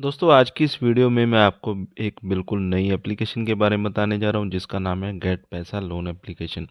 दोस्तों आज की इस वीडियो में मैं आपको एक बिल्कुल नई एप्लीकेशन के बारे में बताने जा रहा हूं जिसका नाम है गेट पैसा लोन एप्लीकेशन।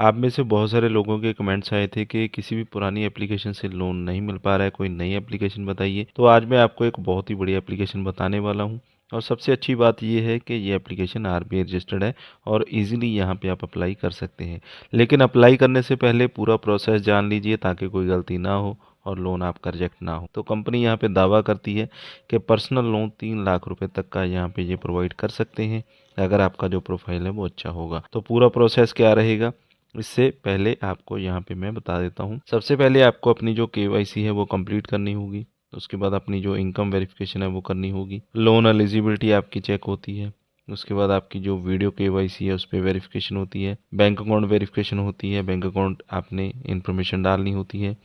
आप में से बहुत सारे लोगों के कमेंट्स आए थे कि किसी भी पुरानी एप्लीकेशन से लोन नहीं मिल पा रहा है, कोई नई एप्लीकेशन बताइए। तो आज मैं आपको एक बहुत ही बड़ी एप्लीकेशन बताने वाला हूं और सबसे अच्छी बात यह है कि ये एप्लीकेशन आरबीआई रजिस्टर्ड है और इजीली यहाँ पे आप अप्लाई कर सकते हैं। लेकिन अप्लाई करने से पहले पूरा प्रोसेस जान लीजिए ताकि कोई गलती ना हो और लोन आपका रिजेक्ट ना हो। तो कंपनी यहाँ पे दावा करती है कि पर्सनल लोन 3 लाख रुपए तक का यहाँ पे ये प्रोवाइड कर सकते हैं अगर आपका जो प्रोफाइल है वो अच्छा होगा। तो पूरा प्रोसेस क्या रहेगा इससे पहले आपको यहाँ पे मैं बता देता हूँ। सबसे पहले आपको अपनी जो केवाईसी है वो कंप्लीट करनी होगी। उसके बाद अपनी जो इनकम वेरिफिकेशन है वो करनी होगी। लोन एलिजिबिलिटी आपकी चेक होती है। उसके बाद आपकी जो वीडियो केवाईसी है उस पर वेरिफिकेशन होती है। बैंक अकाउंट वेरिफिकेशन होती है। बैंक अकाउंट आपने इन्फॉर्मेशन डालनी होती है।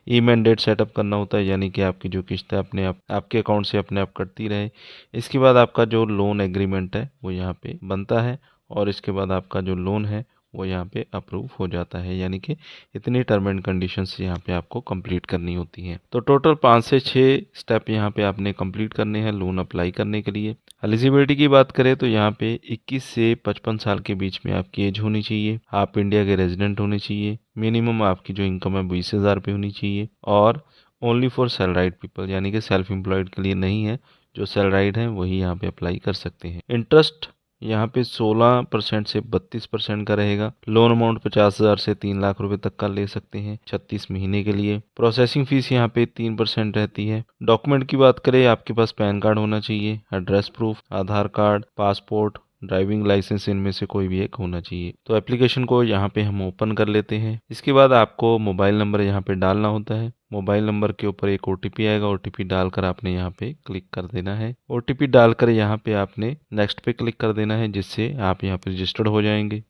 ई मैंडेट सेटअप करना होता है, यानी कि आपकी जो किस्त है अपने आप आपके अकाउंट से अपने आप कटती रहे। इसके बाद आपका जो लोन एग्रीमेंट है वो यहाँ पे बनता है और इसके बाद आपका जो लोन है वो यहाँ पे अप्रूव हो जाता है, यानी कि इतनी टर्म एंड कंडीशंस यहाँ पे आपको कंप्लीट करनी होती हैं। तो टोटल 5 से 6 स्टेप यहाँ पे आपने कंप्लीट करने हैं लोन अप्लाई करने के लिए। एलिजिबिलिटी की बात करें तो यहाँ पे 21 से 55 साल के बीच में आपकी एज होनी चाहिए। आप इंडिया के रेजिडेंट होने चाहिए। मिनिमम आपकी जो इनकम है 20,000 रुपये होनी चाहिए और ओनली फॉर सैलराइड पीपल, यानी कि सेल्फ एम्प्लॉयड के लिए नहीं है। जो सैलराइड हैं वही यहाँ पे अप्लाई कर सकते हैं। इंटरेस्ट यहाँ पे 16% से 32% का रहेगा। लोन अमाउंट 50,000 से 3 लाख रुपए तक का ले सकते हैं 36 महीने के लिए। प्रोसेसिंग फीस यहाँ पे 3% रहती है। डॉक्यूमेंट की बात करें, आपके पास पैन कार्ड होना चाहिए, एड्रेस प्रूफ, आधार कार्ड, पासपोर्ट, ड्राइविंग लाइसेंस, इनमें से कोई भी एक होना चाहिए। तो एप्लीकेशन को यहाँ पे हम ओपन कर लेते हैं। इसके बाद आपको मोबाइल नंबर यहाँ पे डालना होता है। मोबाइल नंबर के ऊपर एक ओटीपी आएगा। ओटीपी डालकर आपने यहाँ पे क्लिक कर देना है। ओटीपी डालकर यहाँ पे आपने नेक्स्ट पे क्लिक कर देना है, जिससे आप यहाँ पे रजिस्टर्ड हो जाएंगे।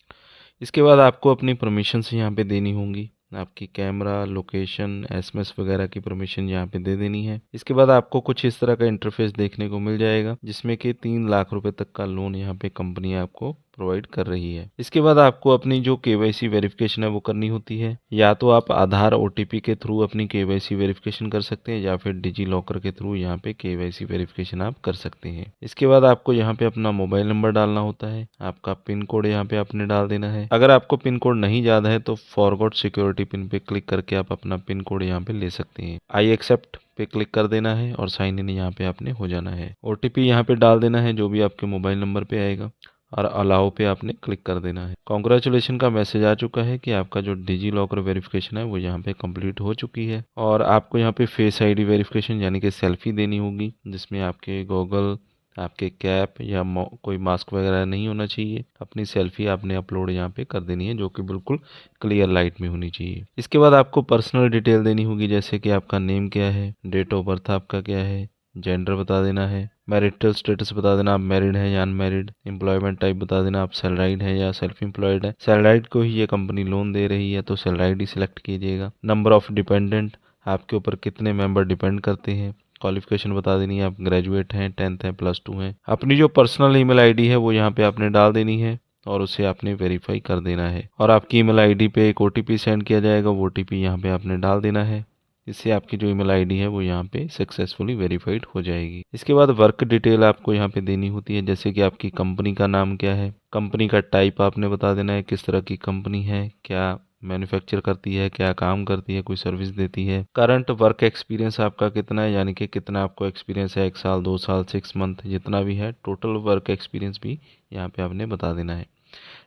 इसके बाद आपको अपनी परमिशंस यहाँ पे देनी होंगी। आपकी कैमरा, लोकेशन, एसएमएस वगैरह की परमिशन यहाँ पे दे देनी है। इसके बाद आपको कुछ इस तरह का इंटरफेस देखने को मिल जाएगा जिसमें कि 3 लाख रुपए तक का लोन यहाँ पे कंपनी आपको प्रोवाइड कर रही है। इसके बाद आपको अपनी जो केवाईसी वेरिफिकेशन है वो करनी होती है। या तो आप आधार ओटीपी के थ्रू अपनी केवाईसी वेरिफिकेशन कर सकते हैं या फिर डिजी लॉकर के थ्रू यहाँ पे केवाईसी वेरिफिकेशन आप कर सकते हैं। इसके बाद आपको यहाँ पे अपना मोबाइल नंबर डालना होता है। आपका पिन कोड यहाँ पे आपने डाल देना है। अगर आपको पिन कोड नहीं याद है तो फॉरगॉट सिक्योरिटी पिन पे क्लिक करके आप अपना पिन कोड यहाँ पे ले सकते हैं। आई एक्सेप्ट पे क्लिक कर देना है और साइन इन यहाँ पे आपने हो जाना है। ओटीपी यहाँ पे डाल देना है जो भी आपके मोबाइल नंबर पे आएगा और अलाउ पे आपने क्लिक कर देना है। कॉन्ग्रेचुलेशन का मैसेज आ चुका है कि आपका जो डिजी लॉकर वेरिफिकेशन है वो यहाँ पे कंप्लीट हो चुकी है। और आपको यहाँ पे फेस आईडी वेरिफिकेशन यानी कि सेल्फी देनी होगी, जिसमें आपके गॉगल, आपके कैप या कोई मास्क वगैरह नहीं होना चाहिए। अपनी सेल्फी आपने अपलोड यहाँ पे कर देनी है जो कि बिल्कुल क्लियर लाइट में होनी चाहिए। इसके बाद आपको पर्सनल डिटेल देनी होगी, जैसे कि आपका नेम क्या है, डेट ऑफ बर्थ आपका क्या है, जेंडर बता देना है, मैरिटल स्टेटस बता देना आप मैरिड हैं या अनमैरिड, एम्प्लॉयमेंट टाइप बता देना आप सैलराइड हैं या सेल्फ एम्प्लॉयड है। सैलराइड को ही ये कंपनी लोन दे रही है तो सैलराइड ही सिलेक्ट कीजिएगा। नंबर ऑफ डिपेंडेंट, आपके ऊपर कितने मेंबर डिपेंड करते हैं। क्वालिफिकेशन बता देनी है, आप ग्रेजुएट हैं, 10th हैं, +2 हैं। अपनी जो पर्सनल ईमेल आईडी है वो यहाँ पे आपने डाल देनी है और उसे आपने वेरीफाई कर देना है। और आपकी ईमेल आईडी पे एक ओटीपी सेंड किया जाएगा, वो ओटीपी यहाँ पे आपने डाल देना है। इससे आपकी जो ईमेल आईडी है वो यहाँ पे सक्सेसफुली वेरीफाइड हो जाएगी। इसके बाद वर्क डिटेल आपको यहाँ पे देनी होती है, जैसे कि आपकी कंपनी का नाम क्या है, कंपनी का टाइप आपने बता देना है, किस तरह की कंपनी है, क्या मैन्युफैक्चर करती है, क्या काम करती है, कोई सर्विस देती है। करंट वर्क एक्सपीरियंस आपका कितना है, यानी कि कितना आपको एक्सपीरियंस है, 1 साल, 2 साल, 6 मंथ, जितना भी है टोटल वर्क एक्सपीरियंस भी यहाँ पे आपने बता देना है।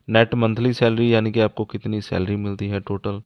नेट मंथली सैलरी, यानी कि आपको कितनी सैलरी मिलती है टोटल।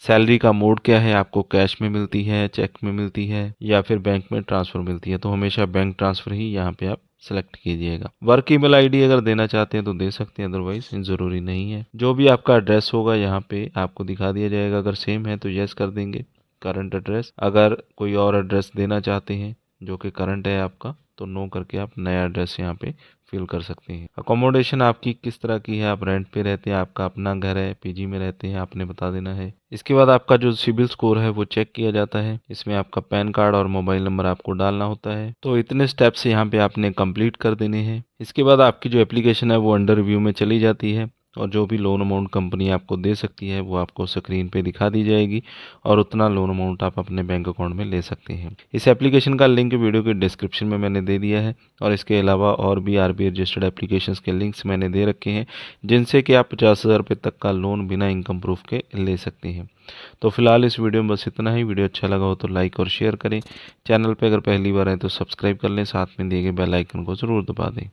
सैलरी का मोड क्या है, आपको कैश में मिलती है, चेक में मिलती है या फिर बैंक में ट्रांसफ़र मिलती है। तो हमेशा बैंक ट्रांसफ़र ही यहाँ पे आप सेलेक्ट कीजिएगा। वर्क ईमेल आईडी अगर देना चाहते हैं तो दे सकते हैं, अदरवाइज ज़रूरी नहीं है। जो भी आपका एड्रेस होगा यहाँ पे आपको दिखा दिया जाएगा। अगर सेम है तो यस कर देंगे, करंट एड्रेस। अगर कोई और एड्रेस देना चाहते हैं जो कि करंट है आपका तो नो करके आप नया एड्रेस यहाँ पे फिल कर सकते हैं। अकोमोडेशन आपकी किस तरह की है, आप रेंट पे रहते हैं, आपका अपना घर है, पीजी में रहते हैं, आपने बता देना है। इसके बाद आपका जो सिबिल स्कोर है वो चेक किया जाता है। इसमें आपका पैन कार्ड और मोबाइल नंबर आपको डालना होता है। तो इतने स्टेप्स यहाँ पे आपने कंप्लीट कर देने हैं। इसके बाद आपकी जो एप्लीकेशन है वो अंडर रिव्यू में चली जाती है और जो भी लोन अमाउंट कंपनी आपको दे सकती है वो आपको स्क्रीन पे दिखा दी जाएगी और उतना लोन अमाउंट आप अपने बैंक अकाउंट में ले सकते हैं। इस एप्लीकेशन का लिंक वीडियो के डिस्क्रिप्शन में मैंने दे दिया है और इसके अलावा और भी आरबीआई रजिस्टर्ड एप्लीकेशंस के लिंक्स मैंने दे रखे हैं जिनसे कि आप 50,000 रुपये तक का लोन बिना इनकम प्रूफ के ले सकते हैं। तो फिलहाल इस वीडियो में बस इतना ही। वीडियो अच्छा लगा हो तो लाइक और शेयर करें। चैनल पर अगर पहली बार आए तो सब्सक्राइब कर लें, साथ में दिए गए बेल आइकन को ज़रूर दबा दें।